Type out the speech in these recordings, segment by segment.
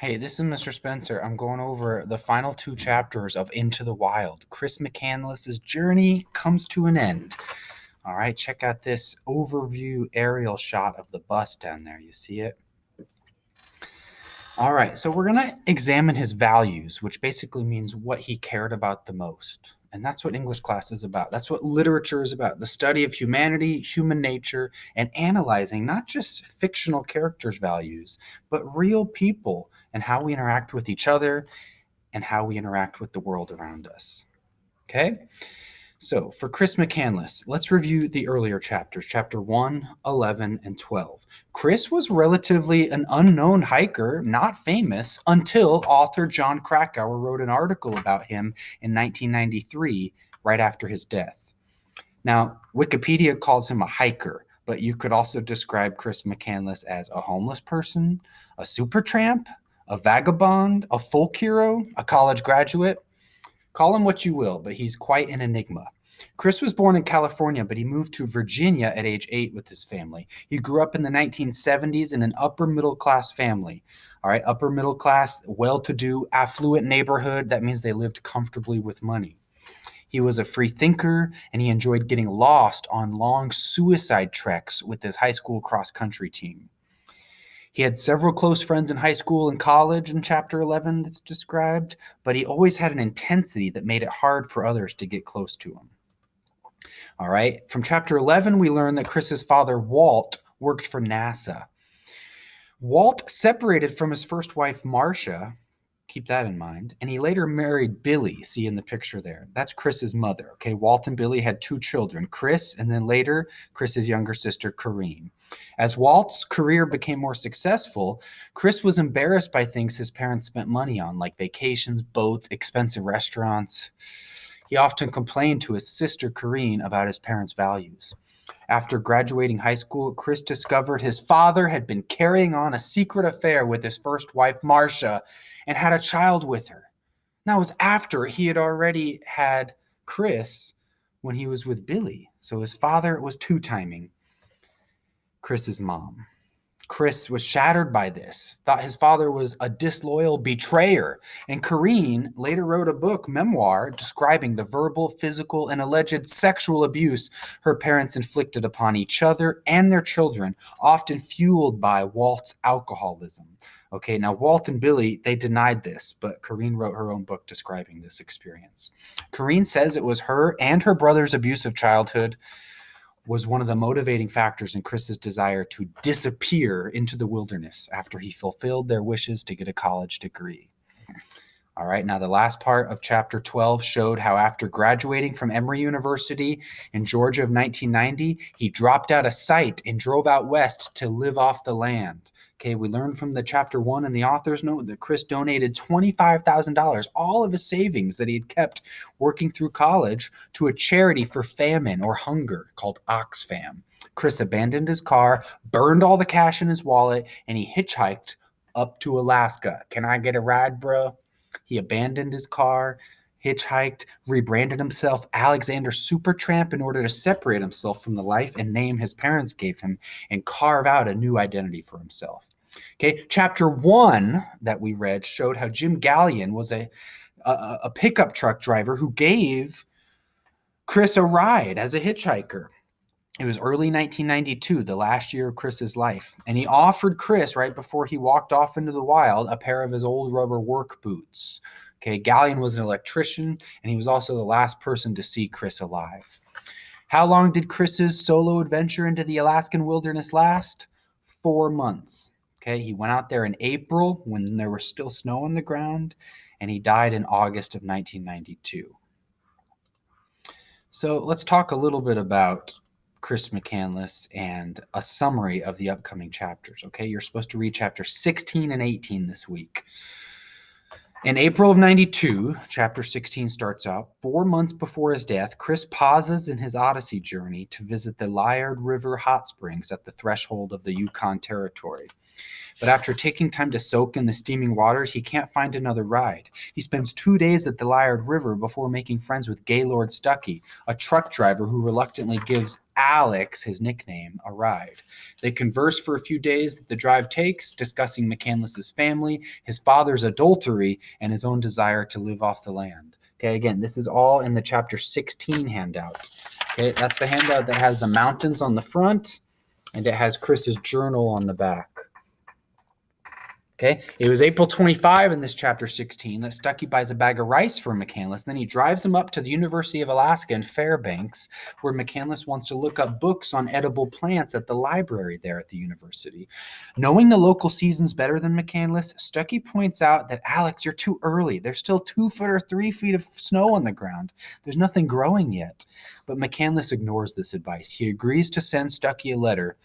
Hey, this is Mr. Spencer. I'm going over the final two chapters of Into the Wild. Chris McCandless's journey comes to an end. All right, check out this overview aerial shot of the bus down there. You see it? All right, so we're going to examine his values, which basically means what he cared about the most. And that's what English class is about. That's what literature is about, the study of humanity, human nature, and analyzing not just fictional characters' values, but real people and how we interact with each other and how we interact with the world around us. Okay? So, for Chris McCandless, let's review the earlier chapters, chapter 1, 11, and 12. Chris was relatively an unknown hiker, not famous, until author John Krakauer wrote an article about him in 1993, right after his death. Now, Wikipedia calls him a hiker, but you could also describe Chris McCandless as a homeless person, a supertramp, a vagabond, a folk hero, a college graduate. Call him what you will, but he's quite an enigma. Chris was born in California, but he moved to Virginia at age 8 with his family. He grew up in the 1970s in an upper middle class family. All right, upper middle class, well-to-do, affluent neighborhood. That means they lived comfortably with money. He was a free thinker, and he enjoyed getting lost on long suicide treks with his high school cross-country team. He had several close friends in high school and college in chapter 11 that's described, but he always had an intensity that made it hard for others to get close to him. All right, from chapter 11, we learn that Chris's father, Walt, worked for NASA. Walt separated from his first wife, Marcia, keep that in mind, and he later married Billy, see in the picture there. That's Chris's mother, okay? Walt and Billy had 2 children, Chris, and then later, Chris's younger sister, Corrine. As Walt's career became more successful, Chris was embarrassed by things his parents spent money on, like vacations, boats, expensive restaurants. He often complained to his sister, Corrine, about his parents' values. After graduating high school, Chris discovered his father had been carrying on a secret affair with his first wife, Marcia, and had a child with her. That was after he had already had Chris when he was with Billy. So his father was two-timing Chris's mom. Chris was shattered by this, thought his father was a disloyal betrayer. And Corrine later wrote a book, memoir, describing the verbal, physical, and alleged sexual abuse her parents inflicted upon each other and their children, often fueled by Walt's alcoholism. Okay, now Walt and Billy, they denied this, but Corrine wrote her own book describing this experience. Corrine says it was her and her brother's abusive childhood was one of the motivating factors in Chris's desire to disappear into the wilderness after he fulfilled their wishes to get a college degree. All right, now the last part of chapter 12 showed how after graduating from Emory University in Georgia of 1990, he dropped out of sight and drove out west to live off the land. Okay, we learned from the chapter 1 in the author's note that Chris donated $25,000, all of his savings that he had kept working through college, to a charity for famine or hunger called Oxfam. Chris abandoned his car, burned all the cash in his wallet, and he hitchhiked up to Alaska. Can I get a ride, bro? He abandoned his car, hitchhiked, rebranded himself Alexander Supertramp in order to separate himself from the life and name his parents gave him and carve out a new identity for himself. Okay, chapter 1 that we read showed how Jim Gallion was a pickup truck driver who gave Chris a ride as a hitchhiker. It was early 1992, the last year of Chris's life, and he offered Chris, right before he walked off into the wild, a pair of his old rubber work boots. Okay, Gallion was an electrician, and he was also the last person to see Chris alive. How long did Chris's solo adventure into the Alaskan wilderness last? 4 months. Okay, he went out there in April when there was still snow on the ground, and he died in August of 1992. So let's talk a little bit about Chris McCandless and a summary of the upcoming chapters. Okay, you're supposed to read chapters 16 and 18 this week. In April of 92, chapter 16 starts out, 4 months before his death, Chris pauses in his Odyssey journey to visit the Liard River hot springs at the threshold of the Yukon Territory. But after taking time to soak in the steaming waters, he can't find another ride. He spends 2 days at the Liard River before making friends with Gaylord Stuckey, a truck driver who reluctantly gives Alex, his nickname, a ride. They converse for a few days that the drive takes, discussing McCandless's family, his father's adultery, and his own desire to live off the land. Okay, again, this is all in the chapter 16 handout. Okay, that's the handout that has the mountains on the front, and it has Chris's journal on the back. Okay, it was April 25 in this chapter 16 that Stuckey buys a bag of rice for McCandless. Then he drives him up to the University of Alaska in Fairbanks, where McCandless wants to look up books on edible plants at the library there at the university. Knowing the local seasons better than McCandless, Stuckey points out that, Alex, you're too early. There's still 2 foot or 3 feet of snow on the ground. There's nothing growing yet. But McCandless ignores this advice. He agrees to send Stuckey a letter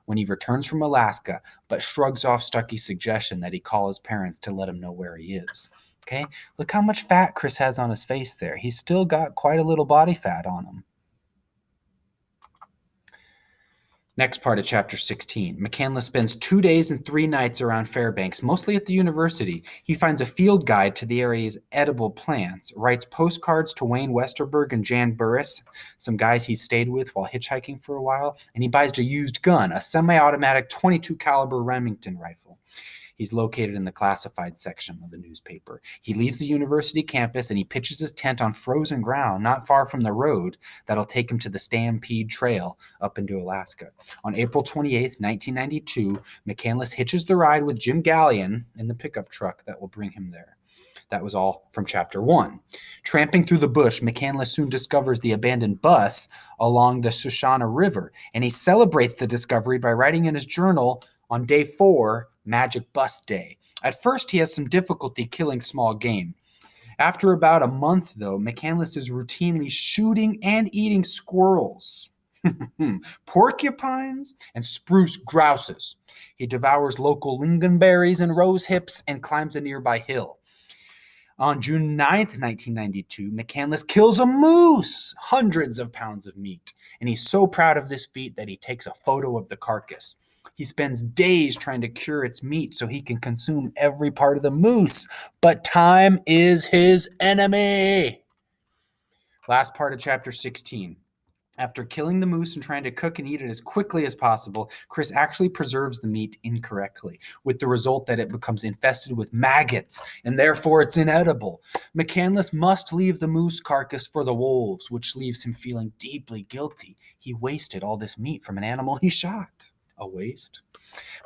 when he returns from Alaska, but shrugs off Stuckey's suggestion that he call his parents to let him know where he is. Okay, look how much fat Chris has on his face there. He's still got quite a little body fat on him. Next part of chapter 16. McCandless spends 2 days and 3 nights around Fairbanks, mostly at the university. He finds a field guide to the area's edible plants, writes postcards to Wayne Westerberg and Jan Burris, some guys he stayed with while hitchhiking for a while, and he buys a used gun, a semi-automatic 22 caliber Remington rifle. He's located in the classified section of the newspaper. He leaves the university campus and he pitches his tent on frozen ground not far from the road that'll take him to the Stampede Trail up into Alaska. On April 28th, 1992, McCandless hitches the ride with Jim Gallion in the pickup truck that will bring him there. That was all from chapter 1. Tramping through the bush, McCandless soon discovers the abandoned bus along the Shoshana River, and he celebrates the discovery by writing in his journal on day 4, Magic Bus Day. At first, he has some difficulty killing small game. After about a month, though, McCandless is routinely shooting and eating squirrels, porcupines, and spruce grouses. He devours local lingonberries and rose hips and climbs a nearby hill. On June 9th, 1992, McCandless kills a moose, hundreds of pounds of meat, and he's so proud of this feat that he takes a photo of the carcass. He spends days trying to cure its meat so he can consume every part of the moose, but time is his enemy. Last part of chapter 16. After killing the moose and trying to cook and eat it as quickly as possible, Chris actually preserves the meat incorrectly, with the result that it becomes infested with maggots, and therefore it's inedible. McCandless must leave the moose carcass for the wolves, which leaves him feeling deeply guilty. He wasted all this meat from an animal he shot. A waste?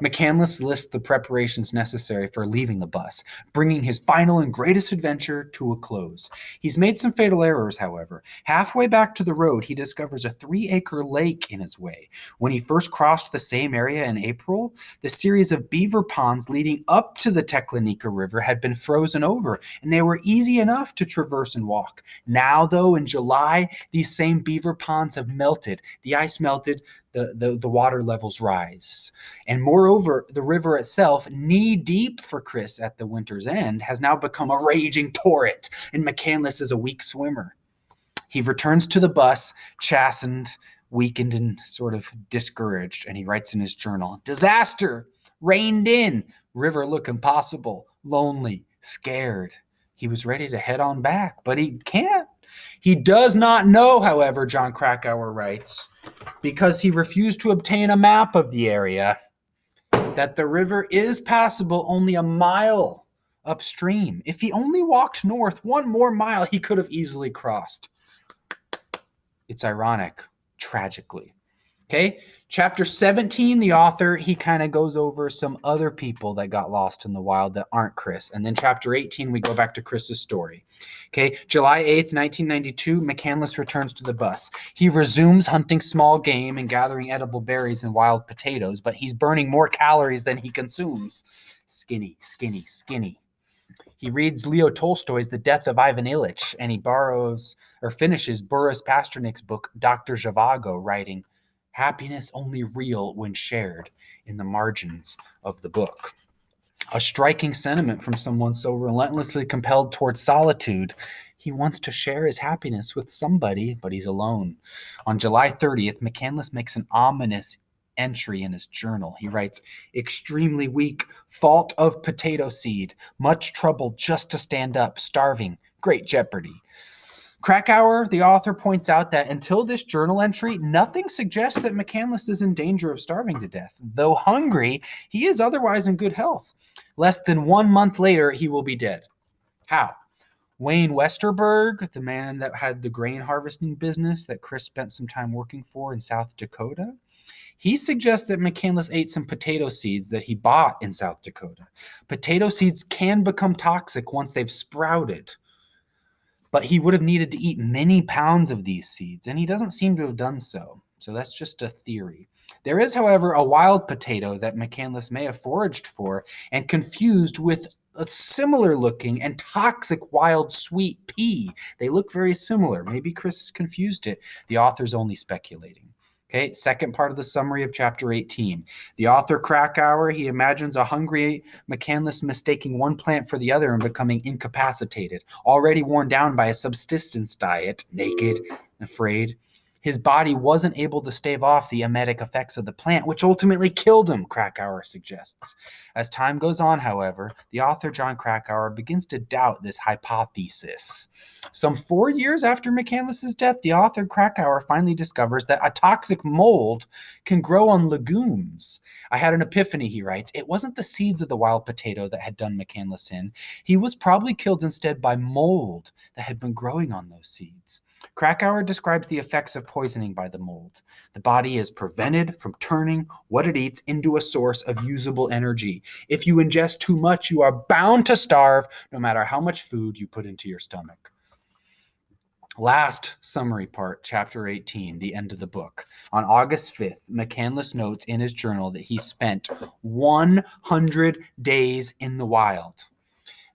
McCandless lists the preparations necessary for leaving the bus, bringing his final and greatest adventure to a close. He's made some fatal errors, however. Halfway back to the road, he discovers a 3-acre lake in his way. When he first crossed the same area in April, the series of beaver ponds leading up to the Teklanika River had been frozen over, and they were easy enough to traverse and walk. Now, though, in July, these same beaver ponds have melted. The ice melted, the water levels rise. And moreover, the river itself, knee-deep for Chris at the winter's end, has now become a raging torrent, and McCandless is a weak swimmer. He returns to the bus, chastened, weakened, and sort of discouraged, and he writes in his journal, "Disaster! Reined in! River look impossible, lonely, scared." He was ready to head on back, but he can't. He does not know, however, John Krakauer writes, because he refused to obtain a map of the area, that the river is passable only a mile upstream. If he only walked north 1 more mile, he could have easily crossed. It's ironic, tragically. Okay, chapter 17, the author, he kind of goes over some other people that got lost in the wild that aren't Chris. And then chapter 18, we go back to Chris's story. Okay, July 8th, 1992, McCandless returns to the bus. He resumes hunting small game and gathering edible berries and wild potatoes, but he's burning more calories than he consumes. Skinny, skinny, skinny. He reads Leo Tolstoy's The Death of Ivan Ilyich, and he finishes Boris Pasternak's book, Dr. Zhivago, writing, "Happiness only real when shared," in the margins of the book. A striking sentiment from someone so relentlessly compelled towards solitude. He wants to share his happiness with somebody, but he's alone. On July 30th, McCandless makes an ominous entry in his journal. He writes, extremely weak, fault of potato seed, much trouble just to stand up, starving, great jeopardy. Krakauer, the author, points out that until this journal entry, nothing suggests that McCandless is in danger of starving to death. Though hungry, he is otherwise in good health. Less than 1 month later, he will be dead. How? Wayne Westerberg, the man that had the grain harvesting business that Chris spent some time working for in South Dakota, he suggests that McCandless ate some potato seeds that he bought in South Dakota. Potato seeds can become toxic once they've sprouted, but he would have needed to eat many pounds of these seeds, and he doesn't seem to have done so. So that's just a theory. There is, however, a wild potato that McCandless may have foraged for and confused with a similar looking and toxic wild sweet pea. They look very similar. Maybe Chris confused it. The author's only speculating. Okay, second part of the summary of chapter 18. The author Krakauer, he imagines a hungry McCandless mistaking one plant for the other and becoming incapacitated, already worn down by a subsistence diet, naked, afraid. His body wasn't able to stave off the emetic effects of the plant, which ultimately killed him, Krakauer suggests. As time goes on, however, the author John Krakauer begins to doubt this hypothesis. Some 4 years after McCandless's death, the author Krakauer finally discovers that a toxic mold can grow on legumes. I had an epiphany, he writes. It wasn't the seeds of the wild potato that had done McCandless in. He was probably killed instead by mold that had been growing on those seeds. Krakauer describes the effects of poisoning by the mold. The body is prevented from turning what it eats into a source of usable energy. If you ingest too much, you are bound to starve, no matter how much food you put into your stomach. Last summary part, chapter 18, the end of the book. On August 5th, McCandless notes in his journal that he spent 100 days in the wild.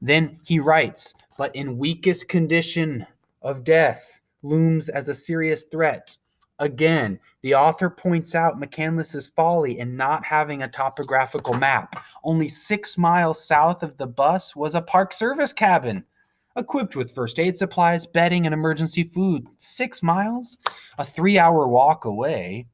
Then he writes, but in weakest condition of death, looms as a serious threat. Again, the author points out McCandless's folly in not having a topographical map. Only 6 miles south of the bus was a Park Service cabin, equipped with first aid supplies, bedding, and emergency food. 6 miles? A 3-hour walk away.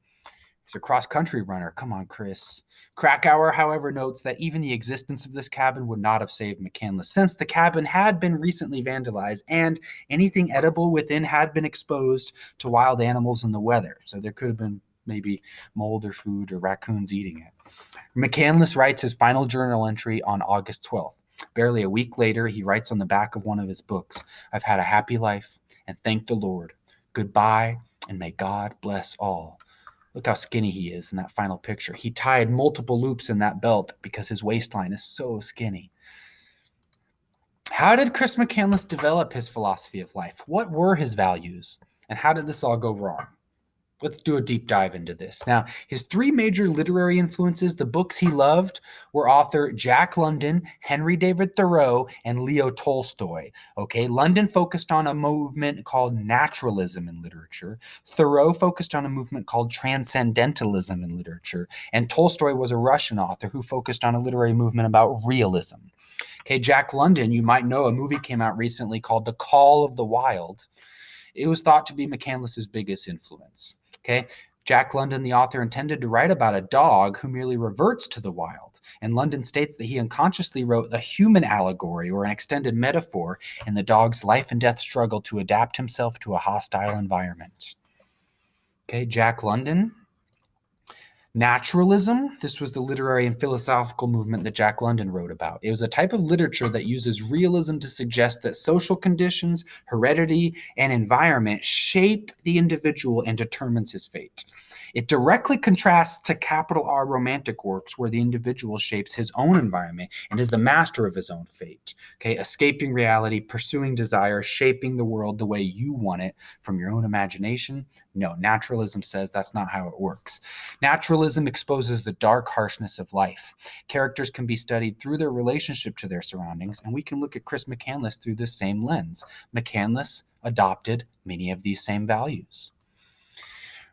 He's a cross-country runner. Come on, Chris. Krakauer, however, notes that even the existence of this cabin would not have saved McCandless, since the cabin had been recently vandalized and anything edible within had been exposed to wild animals in the weather. So there could have been maybe mold or food or raccoons eating it. McCandless writes his final journal entry on August 12th. Barely a week later, he writes on the back of one of his books, I've had a happy life and thank the Lord. Goodbye, and may God bless all. Look how skinny he is in that final picture. He tied multiple loops in that belt because his waistline is so skinny. How did Chris McCandless develop his philosophy of life? What were his values? And how did this all go wrong? Let's do a deep dive into this. Now, his 3 major literary influences, the books he loved, were author Jack London, Henry David Thoreau, and Leo Tolstoy. Okay, London focused on a movement called naturalism in literature. Thoreau focused on a movement called transcendentalism in literature. And Tolstoy was a Russian author who focused on a literary movement about realism. Okay, Jack London, you might know, a movie came out recently called The Call of the Wild. It was thought to be McCandless's biggest influence. Okay, Jack London, the author, intended to write about a dog who merely reverts to the wild. And London states that he unconsciously wrote a human allegory or an extended metaphor in the dog's life and death struggle to adapt himself to a hostile environment. Okay, Jack London. Naturalism, this was the literary and philosophical movement that Jack London wrote about. It was a type of literature that uses realism to suggest that social conditions, heredity, and environment shape the individual and determines his fate. It directly contrasts to capital R romantic works where the individual shapes his own environment and is the master of his own fate. Okay, escaping reality, pursuing desire, shaping the world the way you want it from your own imagination. No, naturalism says that's not how it works. Naturalism exposes the dark harshness of life. Characters can be studied through their relationship to their surroundings, and we can look at Chris McCandless through this same lens. McCandless adopted many of these same values.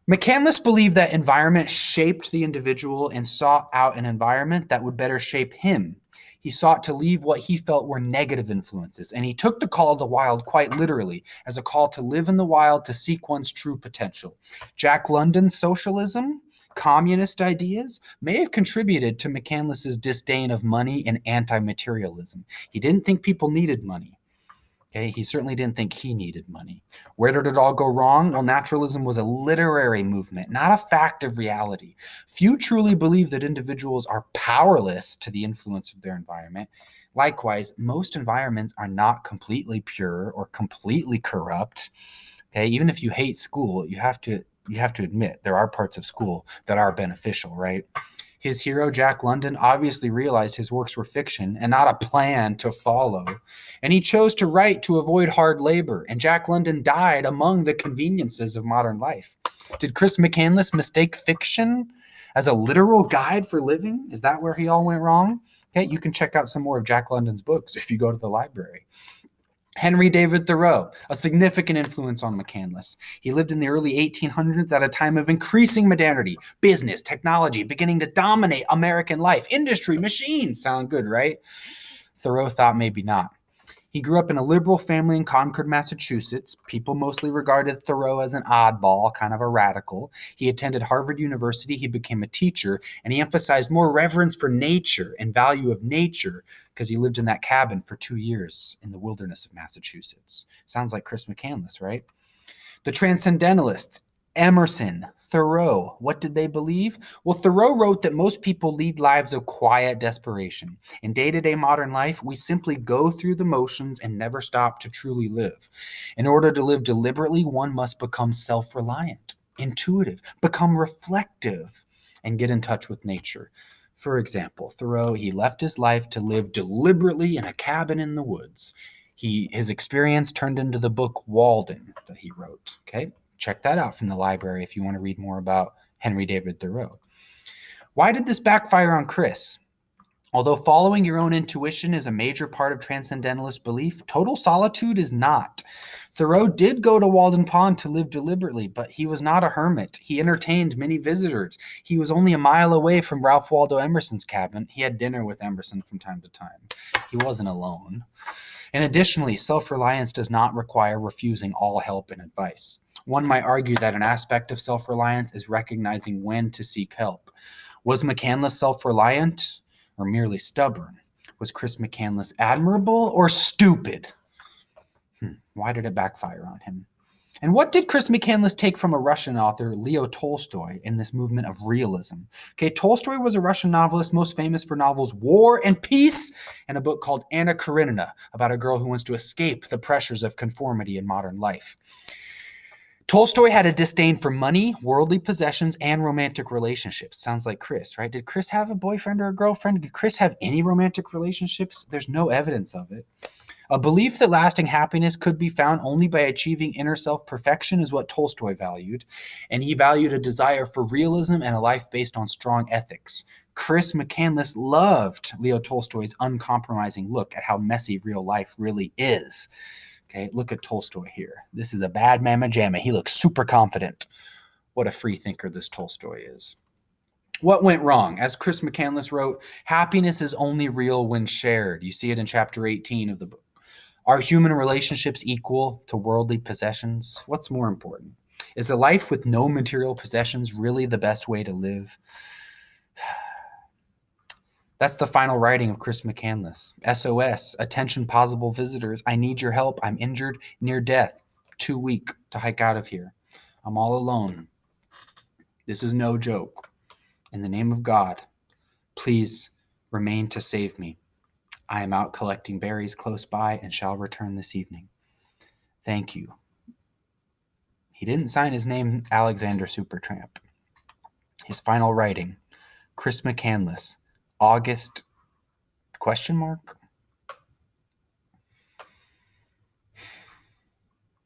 McCandless believed that environment shaped the individual and sought out an environment that would better shape him. He sought to leave what he felt were negative influences, and he took the call of the wild quite literally as a call to live in the wild to seek one's true potential. Jack London's socialism, Communist ideas may have contributed to McCandless's disdain of money and anti-materialism. He didn't think people needed money. Okay, he certainly didn't think he needed money. Where did it all go wrong? Well, naturalism was a literary movement, not a fact of reality. Few truly believe that individuals are powerless to the influence of their environment. Likewise, most environments are not completely pure or completely corrupt. Okay, even if you hate school, you have to admit there are parts of school that are beneficial, right? His hero, Jack London, obviously realized his works were fiction and not a plan to follow. And he chose to write to avoid hard labor. And Jack London died among the conveniences of modern life. Did Chris McCandless mistake fiction as a literal guide for living? Is that where he all went wrong? Okay, you can check out some more of Jack London's books if you go to the library. Henry David Thoreau, a significant influence on McCandless. He lived in the early 1800s at a time of increasing modernity, business, technology beginning to dominate American life. Industry, machines, sound good, right? Thoreau thought maybe not. He grew up in a liberal family in Concord, Massachusetts. People mostly regarded Thoreau as an oddball, kind of a radical. He attended Harvard University. He became a teacher, and he emphasized more reverence for nature and value of nature because he lived in that cabin for 2 years in the wilderness of Massachusetts. Sounds like Chris McCandless, right? The Transcendentalists, Emerson, Thoreau, what did they believe? Well, Thoreau wrote that most people lead lives of quiet desperation. In day-to-day modern life, we simply go through the motions and never stop to truly live. In order to live deliberately, one must become self-reliant, intuitive, become reflective, and get in touch with nature. For example, Thoreau, he left his life to live deliberately in a cabin in the woods. His experience turned into the book Walden that he wrote, okay? Check that out from the library if you want to read more about Henry David Thoreau. Why did this backfire on Chris? Although following your own intuition is a major part of transcendentalist belief, total solitude is not. Thoreau did go to Walden Pond to live deliberately, but he was not a hermit. He entertained many visitors. He was only a mile away from Ralph Waldo Emerson's cabin. He had dinner with Emerson from time to time. He wasn't alone. And additionally, self-reliance does not require refusing all help and advice. One might argue that an aspect of self-reliance is recognizing when to seek help. Was McCandless self-reliant or merely stubborn? Was Chris McCandless admirable or stupid? Why did it backfire on him? And what did Chris McCandless take from a Russian author, Leo Tolstoy, in this movement of realism? Okay, Tolstoy was a Russian novelist most famous for novels War and Peace and a book called Anna Karenina about a girl who wants to escape the pressures of conformity in modern life. Tolstoy had a disdain for money, worldly possessions, and romantic relationships. Sounds like Chris, right? Did Chris have a boyfriend or a girlfriend? Did Chris have any romantic relationships? There's no evidence of it. A belief that lasting happiness could be found only by achieving inner self-perfection is what Tolstoy valued, and he valued a desire for realism and a life based on strong ethics. Chris McCandless loved Leo Tolstoy's uncompromising look at how messy real life really is. Okay, look at Tolstoy here. This is a bad mamma jamma. He looks super confident. What a free thinker this Tolstoy is. What went wrong? As Chris McCandless wrote, happiness is only real when shared. You see it in chapter 18 of the book. Are human relationships equal to worldly possessions? What's more important? Is a life with no material possessions really the best way to live? That's the final writing of Chris McCandless. SOS, attention possible visitors. I need your help. I'm injured, near death, too weak to hike out of here. I'm all alone. This is no joke. In the name of God, please remain to save me. I am out collecting berries close by and shall return this evening. Thank you. He didn't sign his name Alexander Supertramp. His final writing, Chris McCandless, August, question mark?